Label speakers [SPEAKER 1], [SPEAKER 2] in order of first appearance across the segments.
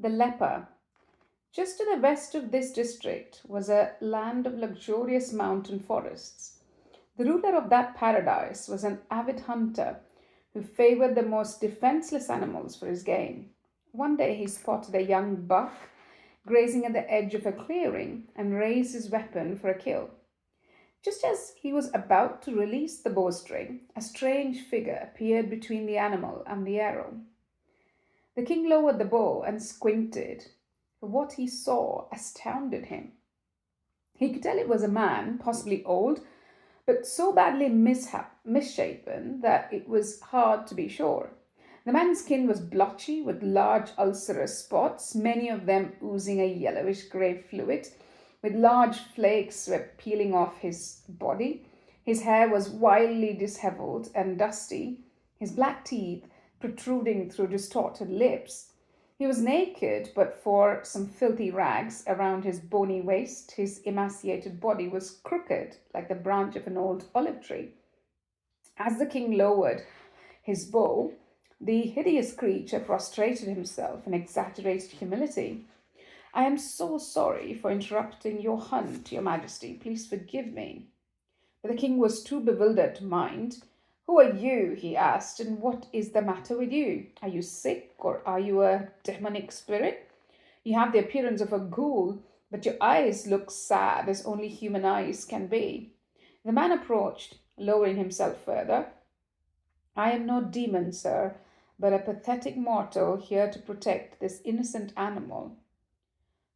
[SPEAKER 1] The Leper. Just to the west of this district was a land of luxurious mountain forests. The ruler of that paradise was an avid hunter who favored the most defenseless animals for his game. One day he spotted a young buck grazing at the edge of a clearing and raised his weapon for a kill. Just as he was about to release the bowstring, a strange figure appeared between the animal and the arrow. The king lowered the bow and squinted. What he saw astounded him. He could tell it was a man, possibly old, but so badly misshapen that it was hard to be sure. The man's skin was blotchy with large ulcerous spots, many of them oozing a yellowish grey fluid, with large flakes were peeling off his body. His hair was wildly dishevelled and dusty, his black teeth protruding through distorted lips. He was naked, but for some filthy rags around his bony waist, his emaciated body was crooked like the branch of an old olive tree. As the king lowered his bow, the hideous creature prostrated himself in exaggerated humility. I am so sorry for interrupting your hunt, your majesty. Please forgive me. But the king was too bewildered to mind. Who are you? He asked, and what is the matter with you? Are you sick or are you a demonic spirit? You have the appearance of a ghoul, but your eyes look sad as only human eyes can be. The man approached, lowering himself further. I am no demon, sir, but a pathetic mortal here to protect this innocent animal.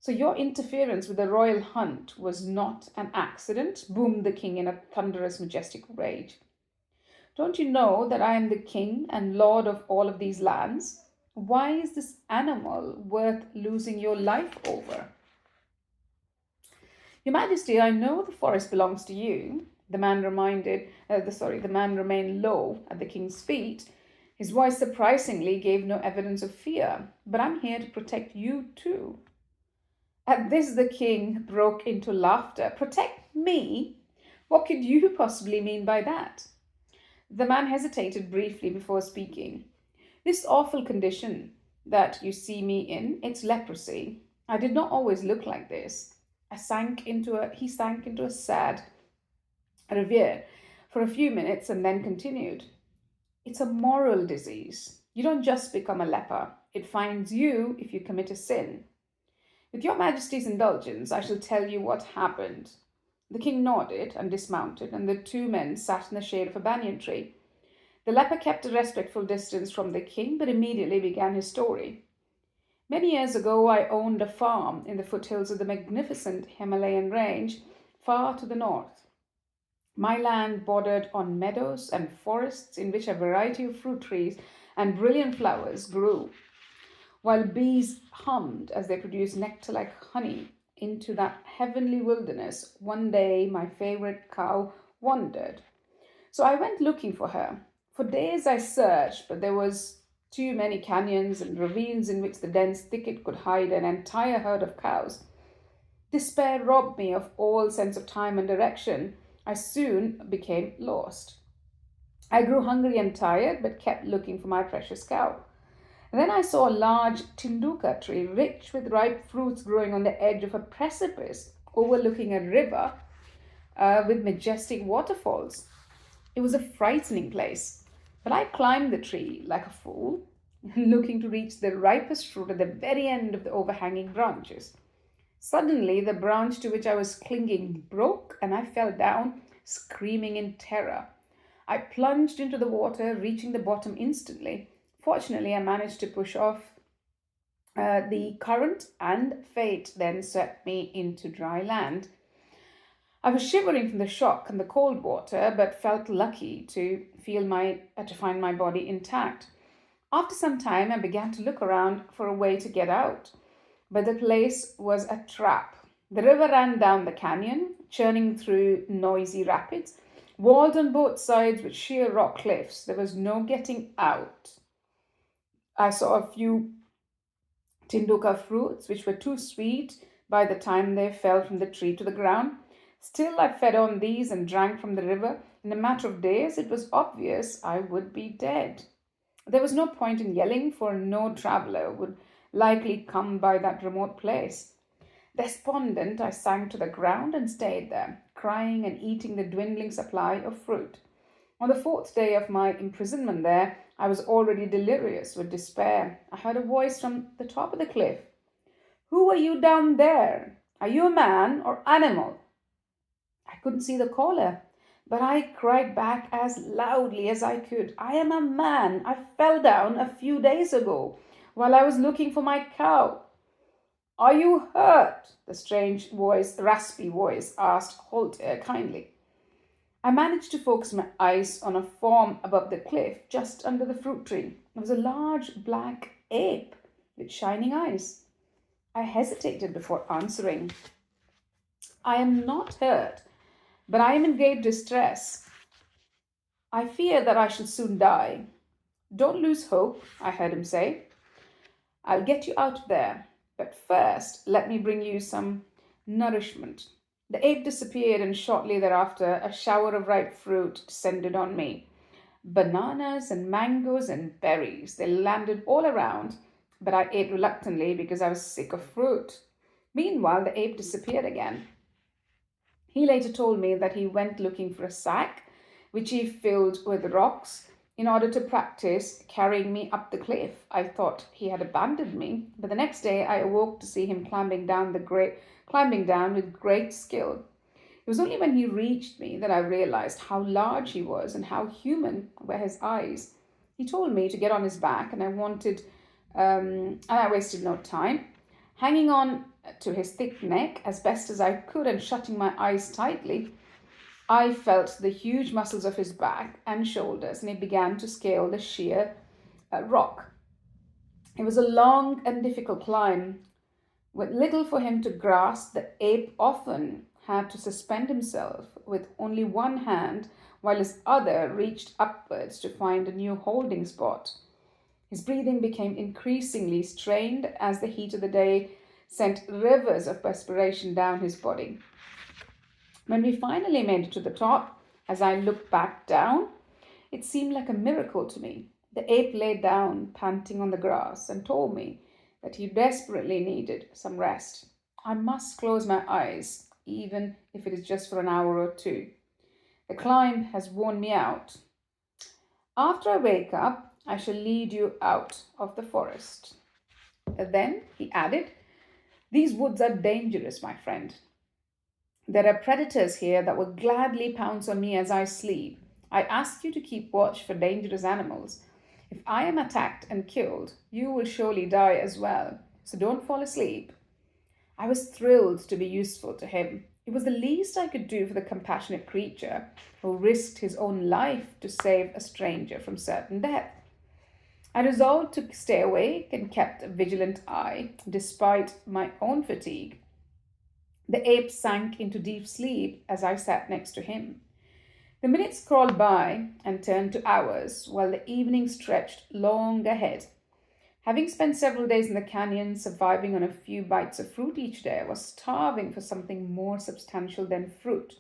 [SPEAKER 1] So your interference with the royal hunt was not an accident? Boomed the king in a thunderous, majestic rage. Don't you know that I am the king and lord of all of these lands? Why is this animal worth losing your life over? Your Majesty, I know the forest belongs to you. The man remained low at the king's feet. His voice surprisingly gave no evidence of fear. But I'm here to protect you too. At this, the king broke into laughter. Protect me? What could you possibly mean by that? The man hesitated briefly before speaking. This awful condition that you see me in, it's leprosy. I did not always look like this. He sank into a sad reverie for a few minutes and then continued. It's a moral disease. You don't just become a leper. It finds you if you commit a sin. With your majesty's indulgence, I shall tell you what happened. The king nodded and dismounted, and the two men sat in the shade of a banyan tree. The leper kept a respectful distance from the king, but immediately began his story. Many years ago, I owned a farm in the foothills of the magnificent Himalayan range, far to the north. My land bordered on meadows and forests in which a variety of fruit trees and brilliant flowers grew, while bees hummed as they produced nectar like honey. Into that heavenly wilderness, one day my favorite cow wandered. So I went looking for her. For days I searched, but there was too many canyons and ravines in which the dense thicket could hide an entire herd of cows. Despair robbed me of all sense of time and direction. I soon became lost. I grew hungry and tired, but kept looking for my precious cow. And then I saw a large tinduka tree, rich with ripe fruits, growing on the edge of a precipice overlooking a river with majestic waterfalls. It was a frightening place, but I climbed the tree like a fool, looking to reach the ripest fruit at the very end of the overhanging branches. Suddenly, the branch to which I was clinging broke, and I fell down, screaming in terror. I plunged into the water, reaching the bottom instantly. Fortunately, I managed to push off the current, and fate then swept me into dry land. I was shivering from the shock and the cold water, but felt lucky to find my body intact. After some time, I began to look around for a way to get out, but the place was a trap. The river ran down the canyon, churning through noisy rapids, walled on both sides with sheer rock cliffs. There was no getting out. I saw a few tinduka fruits, which were too sweet by the time they fell from the tree to the ground. Still, I fed on these and drank from the river. In a matter of days, it was obvious I would be dead. There was no point in yelling, for no traveler would likely come by that remote place. Despondent, I sank to the ground and stayed there, crying and eating the dwindling supply of fruit. On the fourth day of my imprisonment there, I was already delirious with despair. I heard a voice from the top of the cliff. "Who are you down there? Are you a man or animal?" I couldn't see the caller, but I cried back as loudly as I could. "I am a man. I fell down a few days ago while I was looking for my cow." "Are you hurt?" the strange voice, raspy voice, asked kindly. I managed to focus my eyes on a form above the cliff, just under the fruit tree. It was a large black ape with shining eyes. I hesitated before answering. "I am not hurt, but I am in great distress. I fear that I shall soon die." "Don't lose hope," I heard him say. "I'll get you out of there. But first, let me bring you some nourishment." The ape disappeared, and shortly thereafter, a shower of ripe fruit descended on me. Bananas and mangoes and berries. They landed all around, but I ate reluctantly because I was sick of fruit. Meanwhile, the ape disappeared again. He later told me that he went looking for a sack, which he filled with rocks, in order to practice carrying me up the cliff. I thought he had abandoned me, but the next day I awoke to see him climbing down with great skill. It was only when he reached me that I realized how large he was and how human were his eyes. He told me to get on his back, and I wasted no time. Hanging on to his thick neck as best as I could and shutting my eyes tightly, I felt the huge muscles of his back and shoulders, and he began to scale the sheer rock. It was a long and difficult climb. With little for him to grasp, the ape often had to suspend himself with only one hand while his other reached upwards to find a new holding spot. His breathing became increasingly strained as the heat of the day sent rivers of perspiration down his body. When we finally made it to the top, as I looked back down, it seemed like a miracle to me. The ape lay down, panting on the grass, and told me that he desperately needed some rest. I must close my eyes, even if it is just for an hour or two. The climb has worn me out. After I wake up, I shall lead you out of the forest. Then, he added, these woods are dangerous, my friend. There are predators here that will gladly pounce on me as I sleep. I ask you to keep watch for dangerous animals. If I am attacked and killed, you will surely die as well, so don't fall asleep. I was thrilled to be useful to him. It was the least I could do for the compassionate creature who risked his own life to save a stranger from certain death. I resolved to stay awake and kept a vigilant eye, despite my own fatigue. The ape sank into deep sleep as I sat next to him. The minutes crawled by and turned to hours, while the evening stretched long ahead. Having spent several days in the canyon, surviving on a few bites of fruit each day, I was starving for something more substantial than fruit.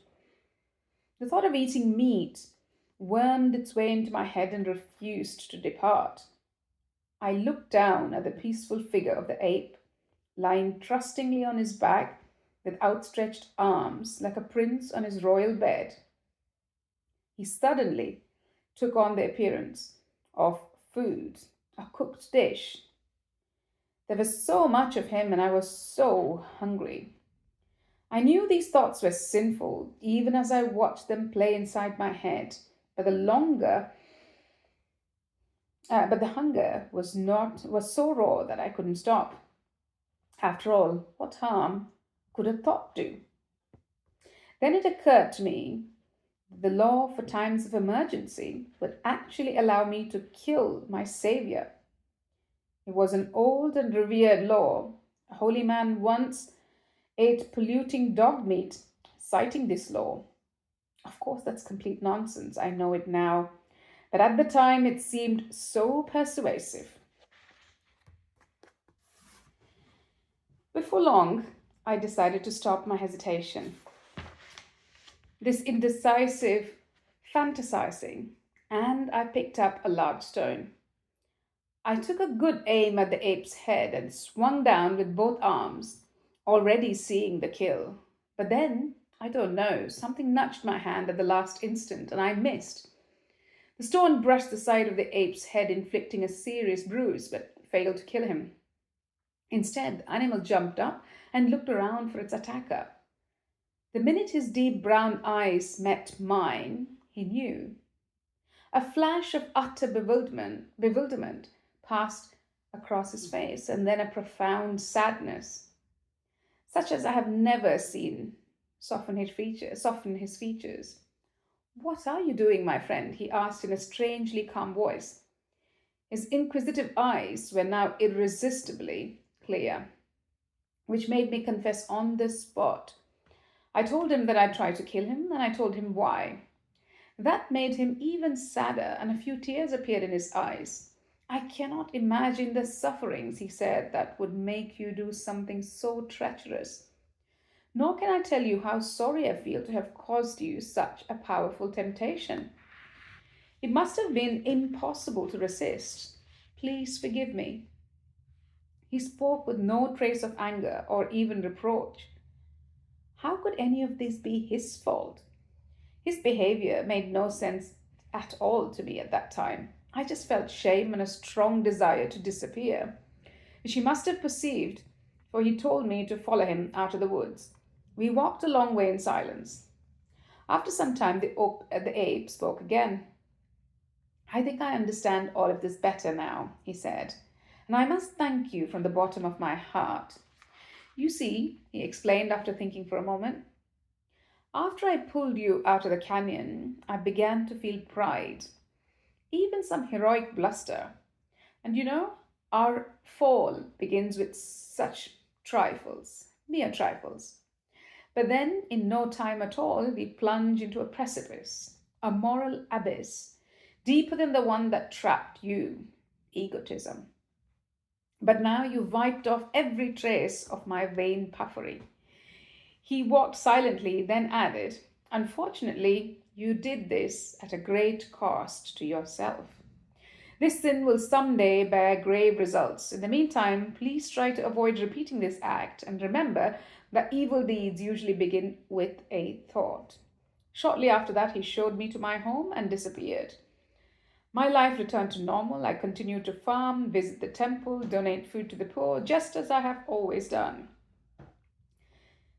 [SPEAKER 1] The thought of eating meat wormed its way into my head and refused to depart. I looked down at the peaceful figure of the ape, lying trustingly on his back with outstretched arms like a prince on his royal bed. He suddenly took on the appearance of food, a cooked dish. There was so much of him, and I was so hungry. I knew these thoughts were sinful, even as I watched them play inside my head. But the hunger was so raw that I couldn't stop. After all, what harm could a thought do? Then it occurred to me the law for times of emergency would actually allow me to kill my savior. It was an old and revered law. A holy man once ate polluting dog meat, citing this law. Of course, that's complete nonsense. I know it now. But at the time, it seemed so persuasive. Before long, I decided to stop my hesitation. This indecisive fantasizing, and I picked up a large stone. I took a good aim at the ape's head and swung down with both arms, already seeing the kill. But then, I don't know, something nudged my hand at the last instant and I missed. The stone brushed the side of the ape's head, inflicting a serious bruise, but failed to kill him. Instead, the animal jumped up and looked around for its attacker. The minute his deep brown eyes met mine, he knew. A flash of utter bewilderment passed across his face, and then a profound sadness, such as I have never seen soften his features. What are you doing, my friend? He asked in a strangely calm voice. His inquisitive eyes were now irresistibly clear, which made me confess on the spot. I told him that I'd try to kill him, and I told him why. That made him even sadder, and a few tears appeared in his eyes. I cannot imagine the sufferings, he said, that would make you do something so treacherous. Nor can I tell you how sorry I feel to have caused you such a powerful temptation. It must have been impossible to resist. Please forgive me. He spoke with no trace of anger or even reproach. How could any of this be his fault? His behavior made no sense at all to me at that time. I just felt shame and a strong desire to disappear, which he must have perceived, for he told me to follow him out of the woods. We walked a long way in silence. After some time, the ape spoke again. I think I understand all of this better now, he said, and I must thank you from the bottom of my heart. You see, he explained after thinking for a moment, after I pulled you out of the canyon, I began to feel pride, even some heroic bluster. And you know, our fall begins with such trifles, mere trifles. But then, in no time at all, we plunge into a precipice, a moral abyss, deeper than the one that trapped you, egotism. But now you've wiped off every trace of my vain puffery. He walked silently, then added, unfortunately, you did this at a great cost to yourself. This sin will someday bear grave results. In the meantime, please try to avoid repeating this act and remember that evil deeds usually begin with a thought. Shortly after that, he showed me to my home and disappeared. My life returned to normal. I continued to farm, visit the temple, donate food to the poor, just as I have always done.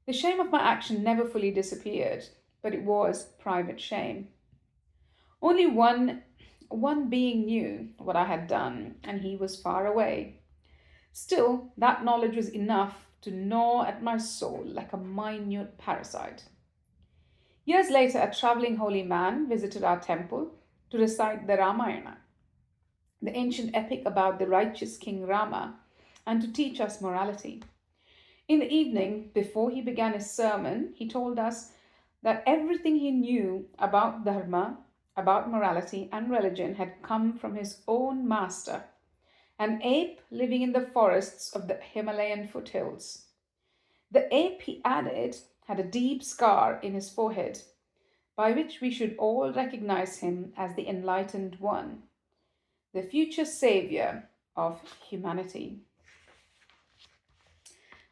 [SPEAKER 1] The shame of my action never fully disappeared, but it was private shame. Only one being knew what I had done, and he was far away. Still, that knowledge was enough to gnaw at my soul like a minute parasite. Years later, a traveling holy man visited our temple to recite the Ramayana, the ancient epic about the righteous King Rama, and to teach us morality. In the evening, before he began his sermon, he told us that everything he knew about dharma, about morality and religion had come from his own master, an ape living in the forests of the Himalayan foothills. The ape, he added, had a deep scar in his forehead, by which we should all recognize him as the enlightened one, the future savior of humanity.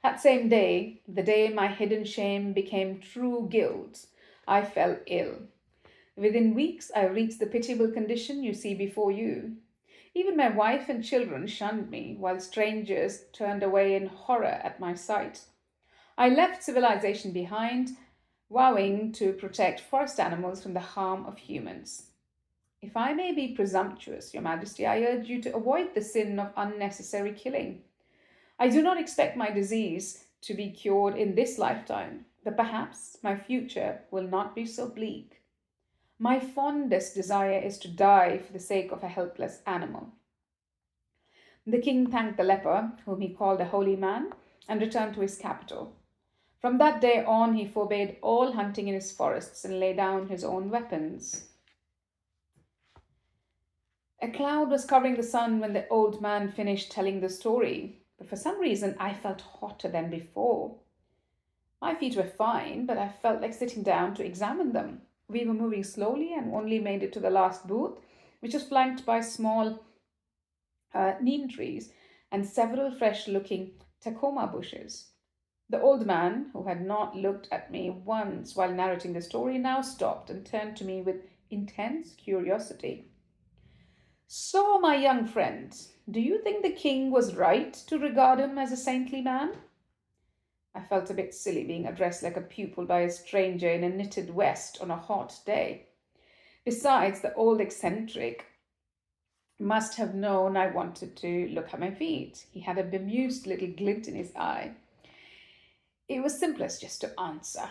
[SPEAKER 1] That same day, the day my hidden shame became true guilt, I fell ill. Within weeks, I reached the pitiable condition you see before you. Even my wife and children shunned me, while strangers turned away in horror at my sight. I left civilization behind, vowing to protect forest animals from the harm of humans. If I may be presumptuous, Your Majesty, I urge you to avoid the sin of unnecessary killing. I do not expect my disease to be cured in this lifetime, but perhaps my future will not be so bleak. My fondest desire is to die for the sake of a helpless animal. The king thanked the leper, whom he called a holy man, and returned to his capital. From that day on, he forbade all hunting in his forests and laid down his own weapons. A cloud was covering the sun when the old man finished telling the story, but for some reason I felt hotter than before. My feet were fine, but I felt like sitting down to examine them. We were moving slowly and only made it to the last booth, which was flanked by small neem trees, and several fresh looking tacoma bushes. The old man, who had not looked at me once while narrating the story, now stopped and turned to me with intense curiosity. So, my young friend, do you think the king was right to regard him as a saintly man? I felt a bit silly being addressed like a pupil by a stranger in a knitted vest on a hot day. Besides, the old eccentric must have known I wanted to look at my feet. He had a bemused little glint in his eye. It was simplest just to answer.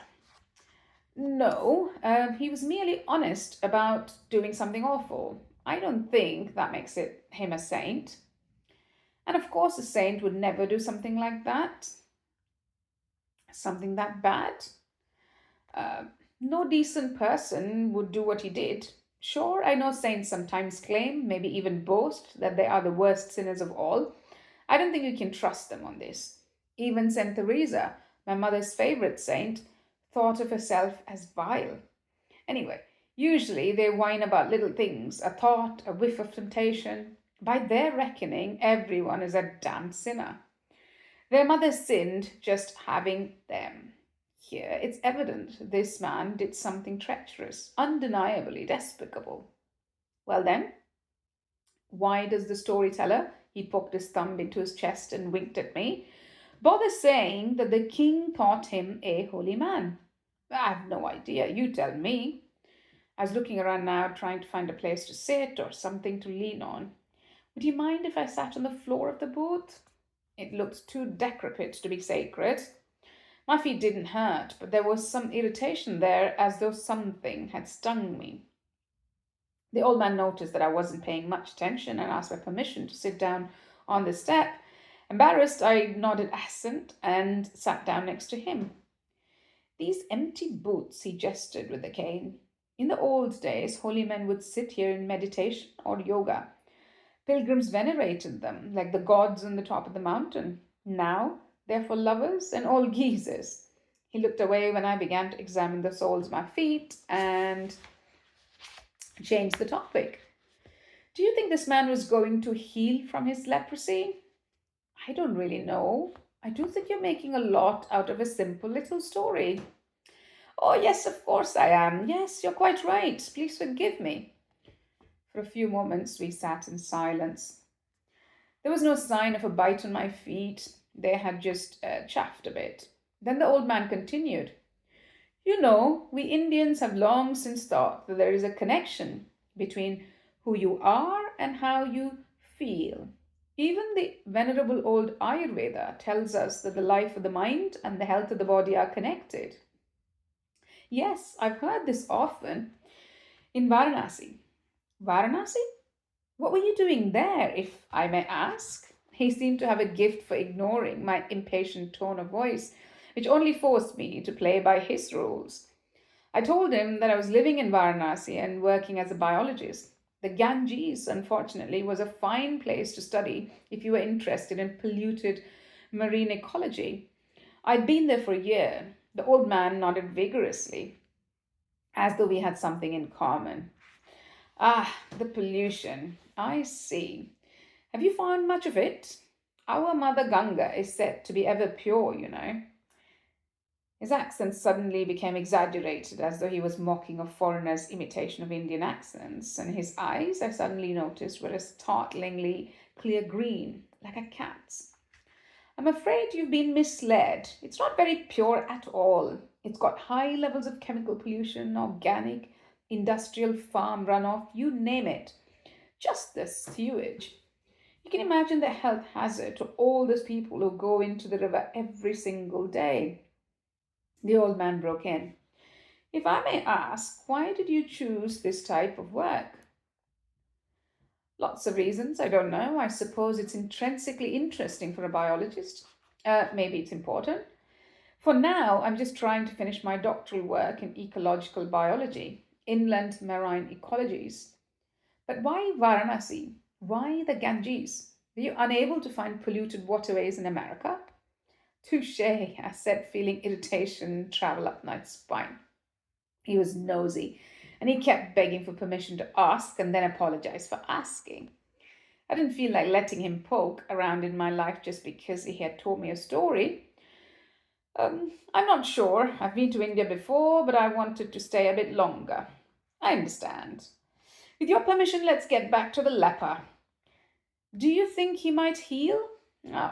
[SPEAKER 1] No, he was merely honest about doing something awful. I don't think that makes him a saint. And of course, a saint would never do something like that, something that bad. Uh, no decent person would do what he did. Sure, I know saints sometimes claim, maybe even boast, that they are the worst sinners of all. I don't think you can trust them on this. Even Saint Teresa, my mother's favorite saint, thought of herself as vile. Anyway, usually they whine about little things, a thought, a whiff of temptation. By their reckoning, everyone is a damned sinner. Their mother sinned just having them. Here it's evident this man did something treacherous, undeniably despicable. Well then, why does the storyteller, he poked his thumb into his chest and winked at me, bother saying that the king thought him a holy man? I've no idea, you tell me. I was looking around now, trying to find a place to sit or something to lean on. Would you mind if I sat on the floor of the booth? It looked too decrepit to be sacred. My feet didn't hurt, but there was some irritation there as though something had stung me. The old man noticed that I wasn't paying much attention and asked my permission to sit down on the step. Embarrassed, I nodded assent and sat down next to him. These empty booths, he gestured with a cane. In the old days, holy men would sit here in meditation or yoga. Pilgrims venerated them like the gods on the top of the mountain. Now, they're for lovers and old geezers. He looked away when I began to examine the soles of my feet and changed the topic. Do you think this man was going to heal from his leprosy? I don't really know. I do think you're making a lot out of a simple little story. Oh, yes, of course I am. Yes, you're quite right. Please forgive me. For a few moments we sat in silence. There was no sign of a bite on my feet. They had just chaffed a bit. Then the old man continued. You know, we Indians have long since thought that there is a connection between who you are and how you feel. Even the venerable old Ayurveda tells us that the life of the mind and the health of the body are connected. Yes, I've heard this often. In Varanasi. Varanasi? What were you doing there, if I may ask? He seemed to have a gift for ignoring my impatient tone of voice, which only forced me to play by his rules. I told him that I was living in Varanasi and working as a biologist. The Ganges, unfortunately, was a fine place to study if you were interested in polluted marine ecology. I'd been there for a year. The old man nodded vigorously, as though we had something in common. Ah, the pollution. I see. Have you found much of it? Our mother Ganga is said to be ever pure, you know. His accent suddenly became exaggerated, as though he was mocking a foreigner's imitation of Indian accents, and his eyes, I suddenly noticed, were a startlingly clear green, like a cat's. I'm afraid you've been misled. It's not very pure at all. It's got high levels of chemical pollution, organic, industrial farm runoff, you name it. Just the sewage. You can imagine the health hazard to all those people who go into the river every single day. The old man broke in. If I may ask, why did you choose this type of work? Lots of reasons, I don't know. I suppose it's intrinsically interesting for a biologist. Maybe it's important. For now, I'm just trying to finish my doctoral work in ecological biology, inland marine ecologies. But why Varanasi? Why the Ganges? Were you unable to find polluted waterways in America? Touche, I said, feeling irritation travel up my spine. He was nosy, and he kept begging for permission to ask and then apologize for asking. I didn't feel like letting him poke around in my life just because he had told me a story. I'm not sure. I've been to India before, but I wanted to stay a bit longer. I understand. With your permission, let's get back to the leper. Do you think he might heal?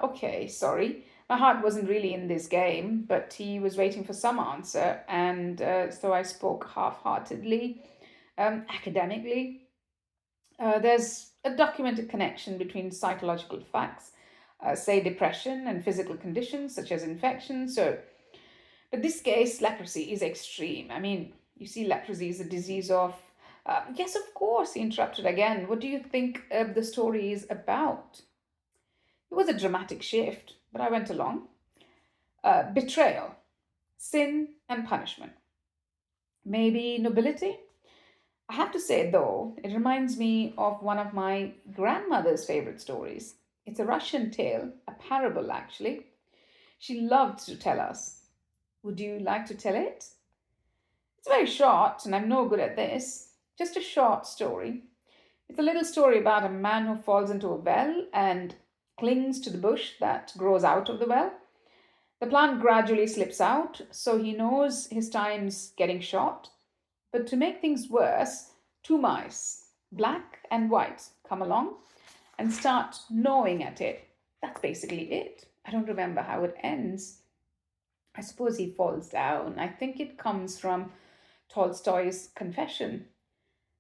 [SPEAKER 1] Okay, sorry. My heart wasn't really in this game, but he was waiting for some answer, and so I spoke half heartedly, academically. There's a documented connection between psychological facts, say depression, and physical conditions such as infection. But this case, leprosy, is extreme. I mean, you see, leprosy is a disease of. Yes, of course, he interrupted again. What do you think the story is about? It was a dramatic shift, but I went along. Betrayal, sin, and punishment. Maybe nobility? I have to say, though, it reminds me of one of my grandmother's favorite stories. It's a Russian tale, a parable actually. She loved to tell us. Would you like to tell it? It's very short, and I'm no good at this. Just a short story. It's a little story about a man who falls into a well and clings to the bush that grows out of the well. The plant gradually slips out, so he knows his time's getting short. But to make things worse, two mice, black and white, come along and start gnawing at it. That's basically it. I don't remember how it ends. I suppose he falls down. I think it comes from Tolstoy's Confession.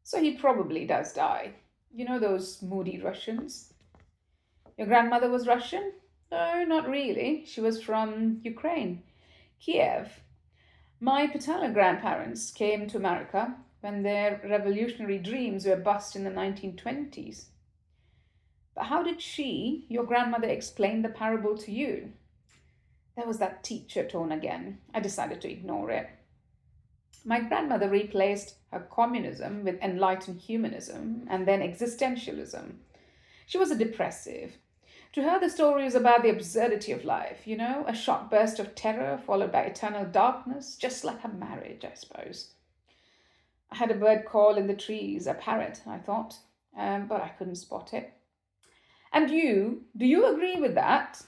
[SPEAKER 1] So he probably does die. You know those moody Russians? Your grandmother was Russian? No, not really. She was from Ukraine, Kiev. My paternal grandparents came to America when their revolutionary dreams were bust in the 1920s. But how did she, your grandmother, explain the parable to you? There was that teacher tone again. I decided to ignore it. My grandmother replaced her communism with enlightened humanism and then existentialism. She was a depressive. To her, the story is about the absurdity of life, a short burst of terror followed by eternal darkness, just like a marriage, I suppose. I had a bird call in the trees, a parrot, I thought, but I couldn't spot it. And you, do you agree with that?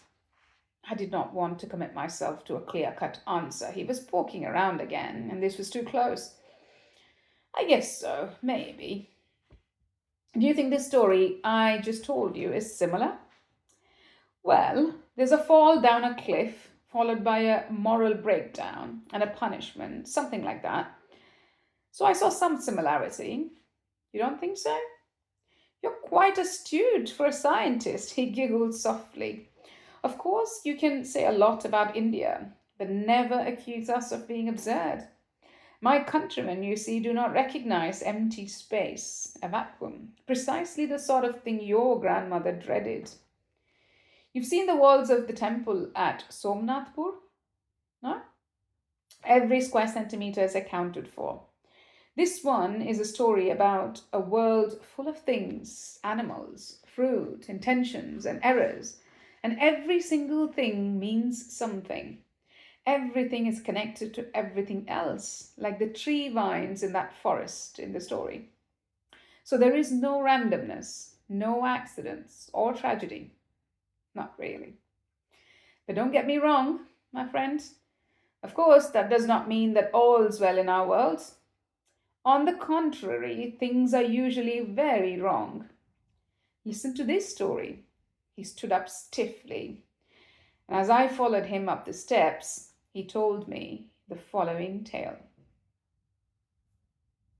[SPEAKER 1] I did not want to commit myself to a clear-cut answer. He was poking around again, and this was too close. I guess so, maybe. Do you think this story I just told you is similar? Well, there's a fall down a cliff, followed by a moral breakdown and a punishment, something like that. So I saw some similarity. You don't think so? You're quite astute for a scientist, he giggled softly. Of course, you can say a lot about India, but never accuse us of being absurd. My countrymen, you see, do not recognize empty space, a vacuum, precisely the sort of thing your grandmother dreaded. You've seen the walls of the temple at Somnathpur? No? Every square centimeter is accounted for. This one is a story about a world full of things, animals, fruit, intentions, and errors. And every single thing means something. Everything is connected to everything else, like the tree vines in that forest in the story. So there is no randomness, no accidents or tragedy. Not really. But don't get me wrong, my friend. Of course, that does not mean that all's well in our world. On the contrary, things are usually very wrong. Listen to this story. He stood up stiffly, and as I followed him up the steps, he told me the following tale.